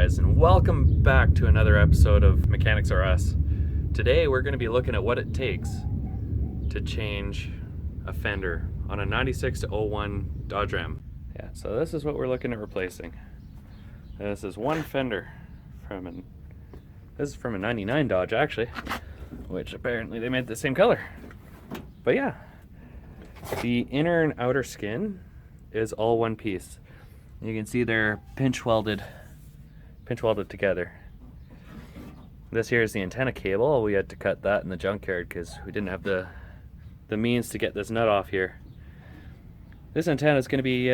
guys, and welcome back to another episode of Mechanics R Us. Today we're going to be looking at what it takes to change a fender on a 96 to 01 Dodge Ram. Yeah, so this is what we're looking at replacing. This is one fender from this is from a 99 Dodge actually, which apparently they made the same color. But yeah, the inner and outer skin is all one piece. You can see they're pinch welded together. This here is the antenna cable. We had to cut that in the junkyard because we didn't have the means to get this nut off here. This antenna is going to be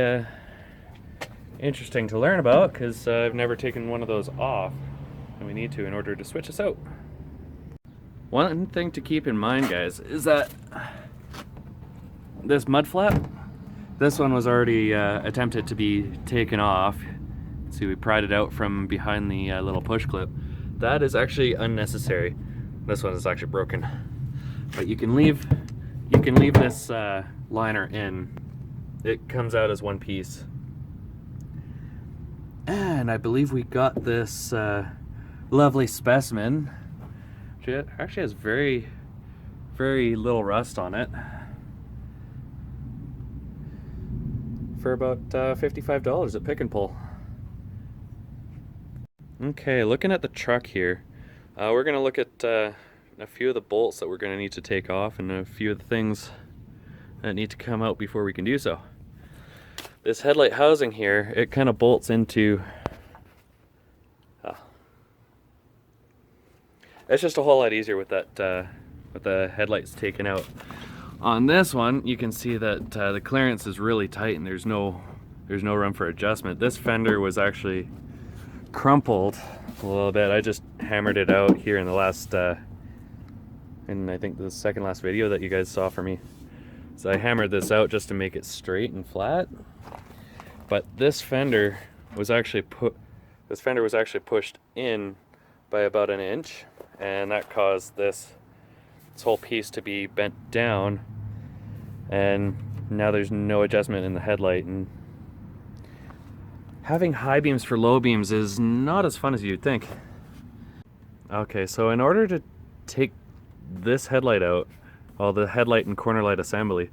interesting to learn about because I've never taken one of those off, and we need to in order to switch this out. One thing to keep in mind, guys, is that this mud flap, this one was already attempted to be taken off. See, we pried it out from behind the little push clip. That is actually unnecessary. This one is actually broken, but you can leave this liner in. It comes out as one piece. And I believe we got this lovely specimen, which actually has very, very little rust on it, for about $55 at Pick and Pull. Okay, looking at the truck here, we're going to look at a few of the bolts that we're going to need to take off and a few of the things that need to come out before we can do so. This headlight housing here, it kind of bolts into... It's just a whole lot easier with that with the headlights taken out. On this one, you can see that the clearance is really tight and there's no room for adjustment. This fender was actually crumpled a little bit. I just hammered it out here in the last in I think the second last video that you guys saw from me. So I hammered this out just to make it straight and flat. But this fender was actually pushed in by about an inch, and that caused this whole piece to be bent down, and now there's no adjustment in the headlight. And having high beams for low beams is not as fun as you'd think. Okay, so in order to take this headlight out, well, the headlight and corner light assembly,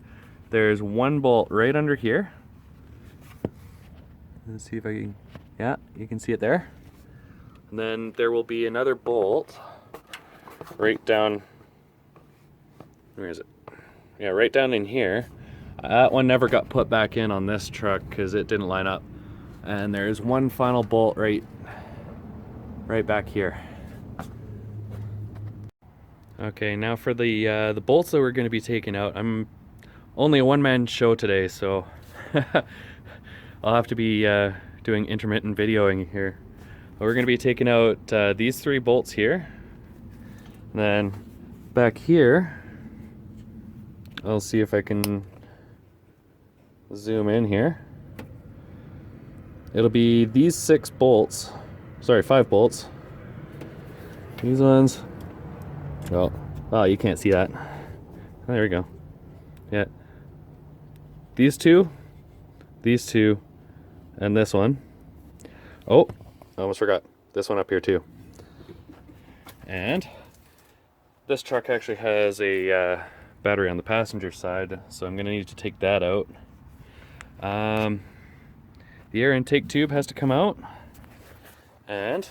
there's one bolt right under here. Let's see if I can, yeah, you can see it there. And then there will be another bolt right down, where is it? Yeah, right down in here. That one never got put back in on this truck because it didn't line up. And there's one final bolt right back here. Okay, now for the bolts that we're going to be taking out. I'm only a one-man show today, so I'll have to be doing intermittent videoing here. But we're going to be taking out these three bolts here. And then back here, I'll see if I can zoom in here. It'll be these 5 bolts. These ones. Oh, you can't see that. Oh, there we go. Yeah. These two, and this one. Oh, I almost forgot. This one up here too. And this truck actually has a battery on the passenger side, so I'm going to need to take that out. The air intake tube has to come out, and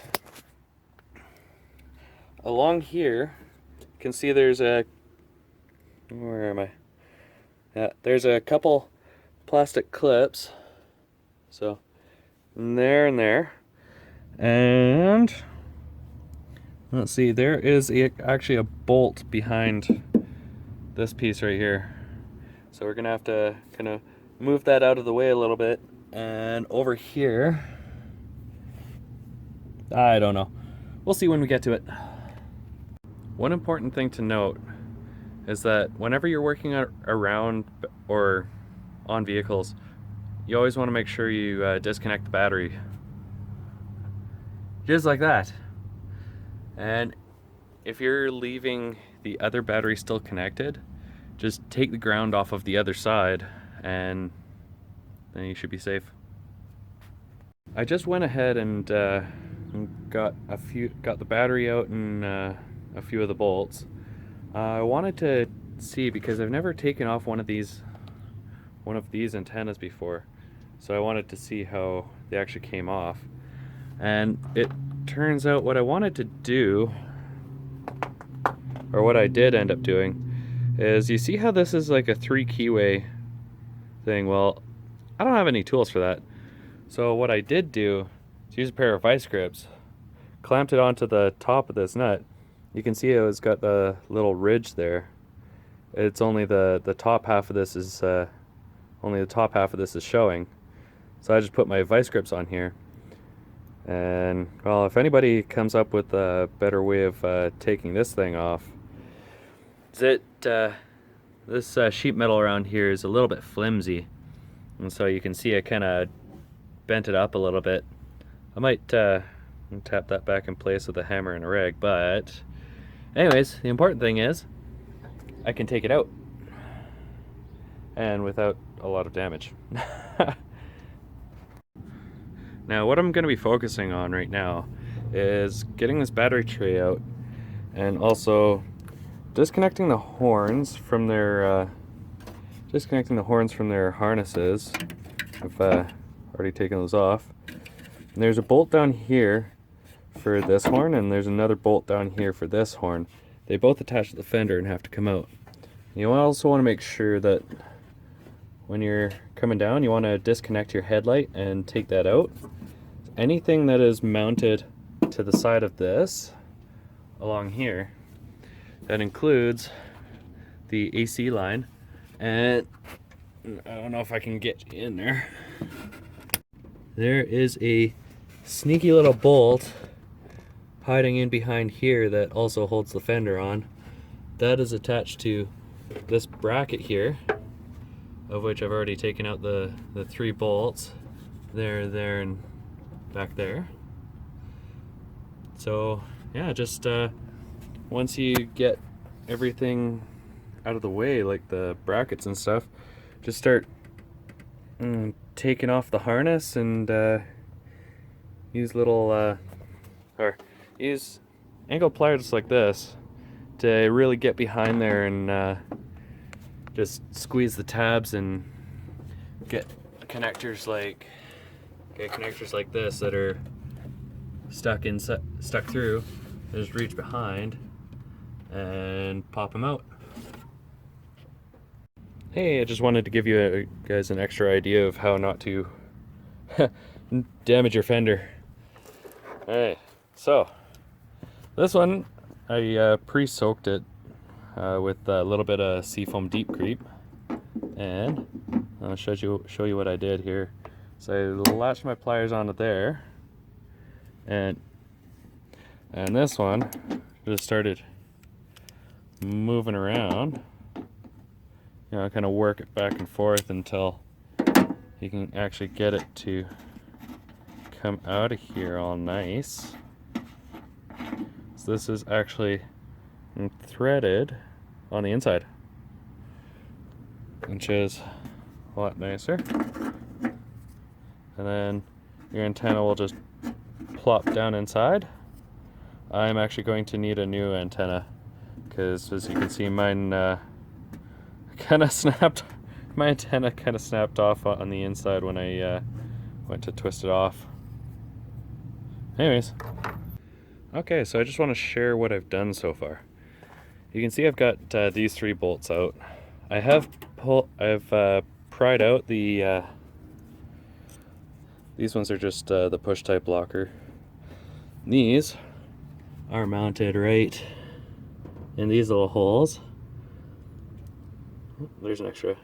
along here you can see there's a, where am I? Yeah, there's a couple plastic clips, so there and there, and let's see, there is actually a bolt behind this piece right here, so we're gonna have to kind of move that out of the way a little bit. And over here, I don't know. We'll see when we get to it. One important thing to note is that whenever you're working around or on vehicles, you always want to make sure you disconnect the battery. Just like that. And if you're leaving the other battery still connected, just take the ground off of the other side and then you should be safe. I just went ahead and and got the battery out and a few of the bolts. I wanted to see, because I've never taken off one of these antennas before, so I wanted to see how they actually came off. And it turns out what I wanted to do, or what I did end up doing, is, you see how this is like a 3 keyway thing? Well, I don't have any tools for that. So what I did do is use a pair of vice grips, clamped it onto the top of this nut. You can see it's got the little ridge there. It's only the top half of this is showing. So I just put my vice grips on here. And well, if anybody comes up with a better way of taking this thing off, this sheet metal around here is a little bit flimsy, and so you can see I kind of bent it up a little bit. I might tap that back in place with a hammer and a rag, but anyways, the important thing is I can take it out, and without a lot of damage. Now what I'm going to be focusing on right now is getting this battery tray out, and also disconnecting the horns from their harnesses. I've already taken those off. And there's a bolt down here for this horn, and there's another bolt down here for this horn. They both attach to the fender and have to come out. You also want to make sure that when you're coming down, you want to disconnect your headlight and take that out. Anything that is mounted to the side of this along here, that includes the AC line, and I don't know if I can get in there. There is a sneaky little bolt hiding in behind here that also holds the fender on. That is attached to this bracket here, of which I've already taken out the 3 bolts. There, and back there. So yeah, just once you get everything out of the way, like the brackets and stuff, just start taking off the harness, and use use angle pliers like this to really get behind there and just squeeze the tabs and get connectors like this that are stuck through. Just reach behind and pop them out. Hey, I just wanted to give you guys an extra idea of how not to damage your fender. Alright, so this one I pre-soaked it with a little bit of Seafoam Deep Creep, and I'll show you what I did here. So I latched my pliers onto there, and this one just started moving around. You know, kind of work it back and forth until you can actually get it to come out of here all nice. So this is actually threaded on the inside, which is a lot nicer. And then your antenna will just plop down inside. I'm actually going to need a new antenna, because as you can see, mine kind of snapped. My antenna kind of snapped off on the inside when I went to twist it off. Anyways, okay, so I just want to share what I've done so far. You can see I've got these 3 bolts out. I've pried out the these ones are just the push type locker. These are mounted right in these little holes. Oh, there's an extra.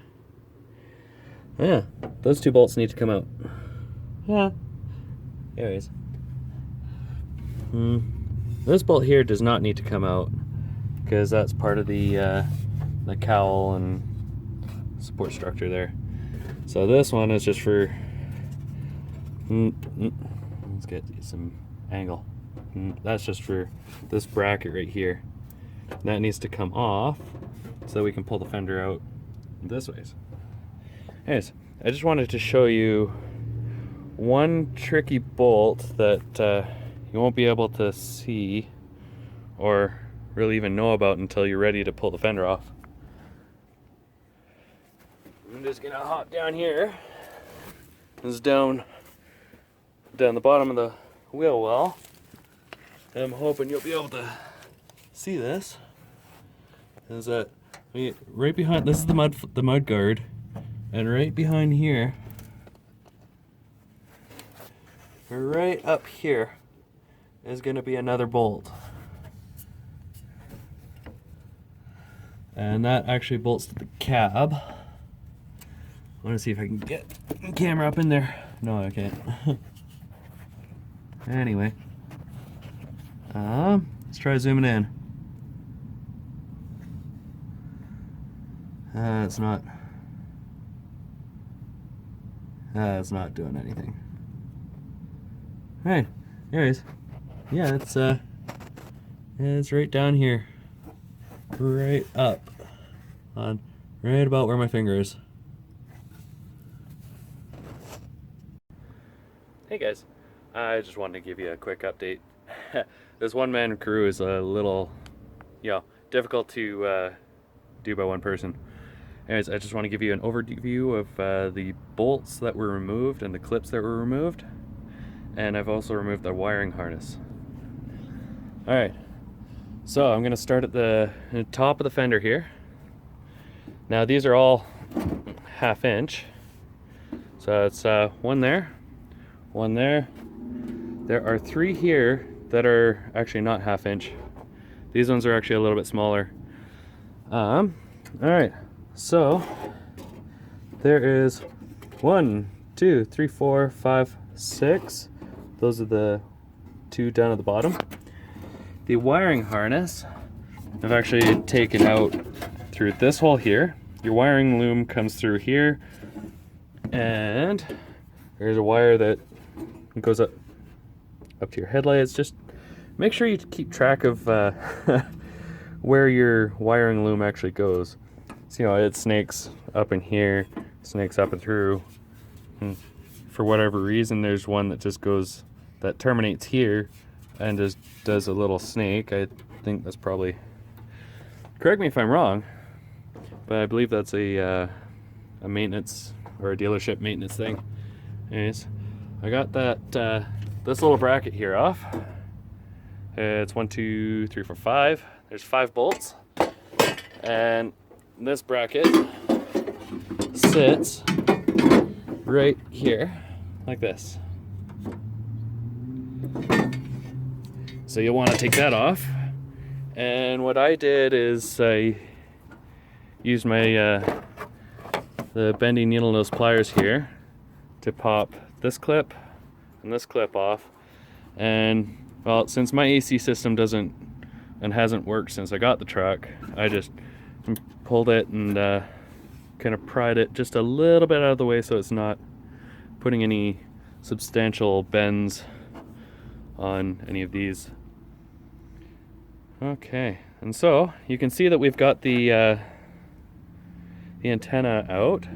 Oh, yeah, those 2 bolts need to come out. Yeah. Anyways. This bolt here does not need to come out, because that's part of the cowl and support structure there. So this one is just for, let's get some angle. That's just for this bracket right here. That needs to come off so that we can pull the fender out this way. Anyways, I just wanted to show you one tricky bolt that you won't be able to see or really even know about until you're ready to pull the fender off. I'm just gonna hop down here. This is down the bottom of the wheel well. I'm hoping you'll be able to see this. Is that right behind? This is the mud guard, and right behind here, right up here, is going to be another bolt, and that actually bolts to the cab. I want to see if I can get the camera up in there. No, I can't. Anyway, let's try zooming in. It's not doing anything. Hey, anyways, yeah, it's right down here, right up on, right about where my finger is. Hey guys, I just wanted to give you a quick update. This one-man crew is a little, difficult to do by one person. Anyways, I just want to give you an overview of the bolts that were removed and the clips that were removed. And I've also removed the wiring harness. Alright, so I'm going to start at the top of the fender here. Now these are all 1/2 inch. So it's one there, one there. There are 3 here that are actually not 1/2 inch. These ones are actually a little bit smaller. Alright. So there is 1, 2, 3, 4, 5, 6. Those are the 2 down at the bottom. The wiring harness I've actually taken out through this hole here. Your wiring loom comes through here, and there's a wire that goes up to your headlights. Just make sure you keep track of where your wiring loom actually goes. So, it snakes up in here, snakes up and through. And for whatever reason, there's one that just goes, that terminates here and just does a little snake. I think that's probably, correct me if I'm wrong, but I believe that's a maintenance or a dealership maintenance thing. Anyways, I got that this little bracket here off. It's 1, 2, 3, 4, 5. There's 5 bolts, and this bracket sits right here like this. So you'll want to take that off. And what I did is I used my the bendy needle nose pliers here to pop this clip and this clip off. And well, since my AC system hasn't worked since I got the truck, I just pulled it and kind of pried it just a little bit out of the way so it's not putting any substantial bends on any of these. Okay, and so you can see that we've got the antenna out.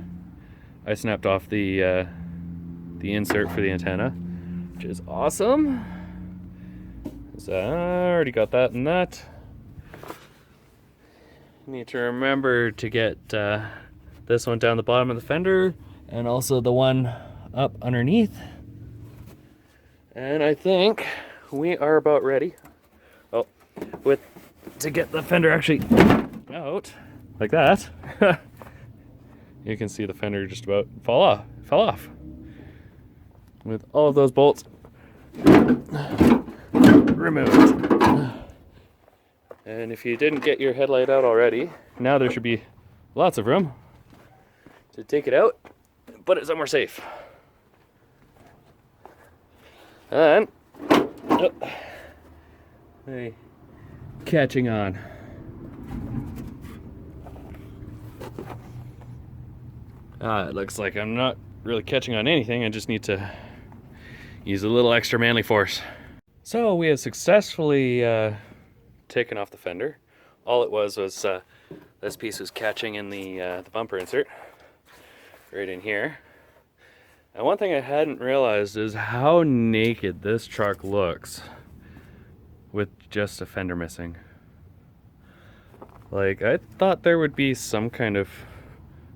I snapped off the insert for the antenna, which is awesome. So I already got that and that. Need to remember to get this one down the bottom of the fender, and also the one up underneath. And I think we are about ready. Oh, to get the fender actually out like that. You can see the fender just about fell off. With all of those bolts removed. And if you didn't get your headlight out already, now there should be lots of room to take it out and put it somewhere safe. And hey, catching on. It looks like I'm not really catching on anything. I just need to use a little extra manly force. So we have successfully taken off the fender. All it was this piece was catching in the bumper insert right in here. And one thing I hadn't realized is how naked this truck looks just a fender missing. Like, I thought there would be some kind of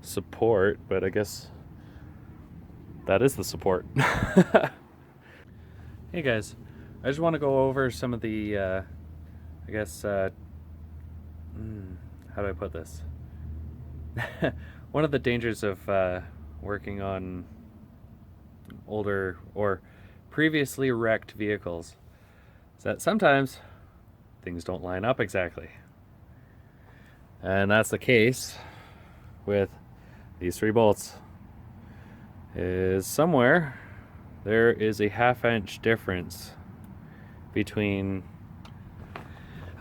support, but I guess that is the support. Hey guys, I just want to go over some of the, how do I put this? One of the dangers of working on older or previously wrecked vehicles is that sometimes things don't line up exactly. And that's the case with these 3 bolts. Is somewhere there is a 1/2 inch difference between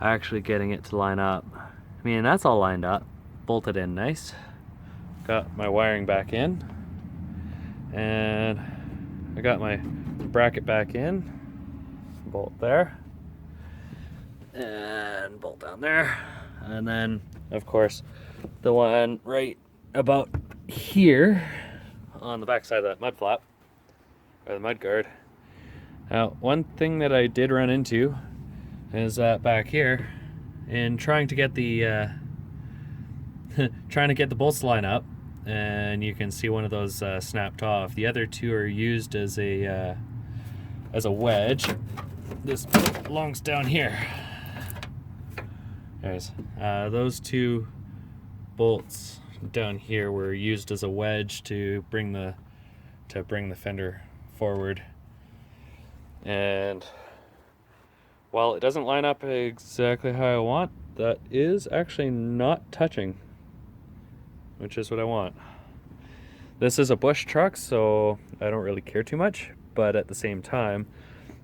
actually getting it to line up. I mean, that's all lined up, bolted in nice. Got my wiring back in, and I got my bracket back in, bolt there, and bolt down there, and then of course the one right about here on the back side of that mud flap, or the mud guard. Now, one thing that I did run into is that back here, in trying to get the bolts to line up, and you can see one of those snapped off. The other 2 are used as a wedge. This belongs down here. Anyways, those 2 bolts down here were used as a wedge to bring the fender forward. And while it doesn't line up exactly how I want, that is actually not touching, which is what I want. This is a bush truck, so I don't really care too much, but at the same time,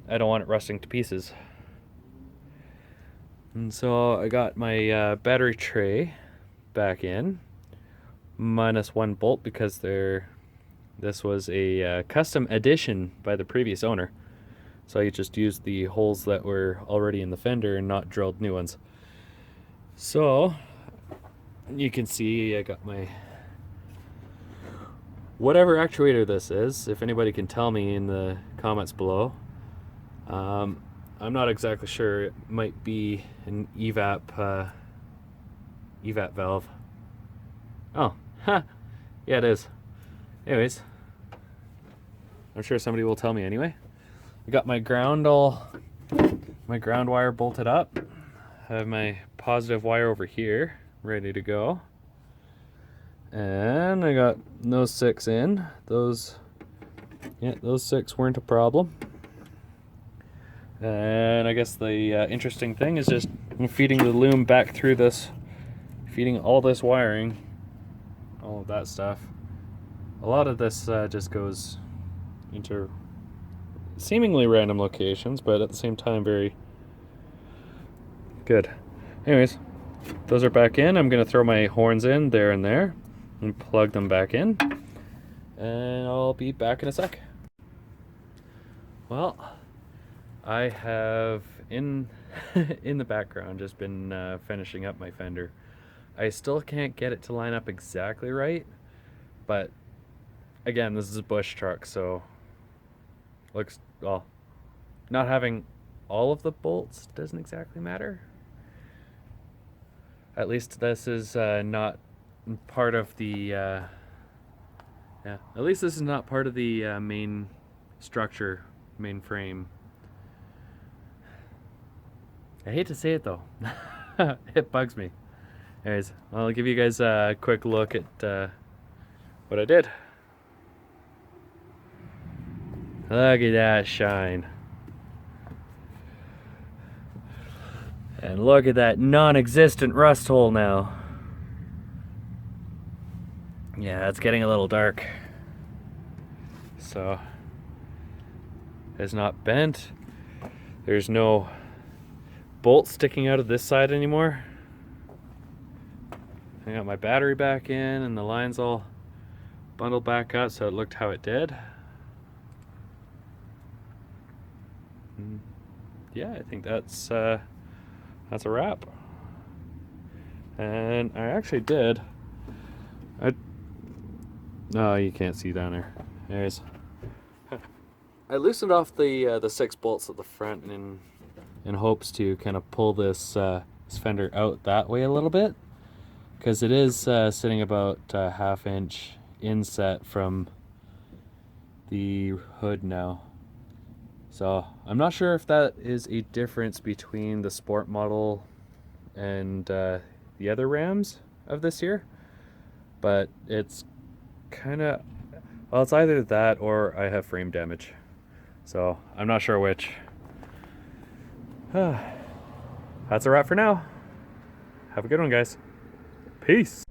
I don't want it rusting to pieces. And so I got my battery tray back in, minus 1 bolt because this was a custom addition by the previous owner. So I just used the holes that were already in the fender and not drilled new ones. So you can see I got my whatever actuator this is. If anybody can tell me in the comments below. I'm not exactly sure. It might be an evap valve. Oh, ha! Yeah, it is. Anyways, I'm sure somebody will tell me anyway. I got my ground wire bolted up. I have my positive wire over here, ready to go. And I got those 6 in. Those 6 weren't a problem. And I guess the interesting thing is just feeding the loom back through this, feeding all this wiring, all of that stuff. A lot of this just goes into seemingly random locations, but at the same time very good. Anyways, those are back in. I'm going to throw my horns in there and there and plug them back in, and I'll be back in a sec. Well, I have in the background just been finishing up my fender. I still can't get it to line up exactly right, but again, this is a bush truck, so looks, well, not having all of the bolts doesn't exactly matter. At least this is not part of the at least this is not part of the main structure, main frame. I hate to say it though. It bugs me. Anyways, I'll give you guys a quick look at what I did. Look at that shine. And look at that non-existent rust hole now. Yeah, it's getting a little dark. So, it's not bent. There's no bolt sticking out of this side anymore. I got my battery back in and the lines all bundled back up so it looked how it did. Yeah, I think that's a wrap. And I actually did. No, you can't see down there. Anyways, I loosened off the 6 bolts at the front and in hopes to kind of pull this, this fender out that way a little bit, because it is sitting about a half-inch inset from the hood now. So I'm not sure if that is a difference between the sport model and the other Rams of this year, but it's kind of, well, it's either that or I have frame damage. So I'm not sure which. That's a wrap for now. Have a good one, guys. Peace.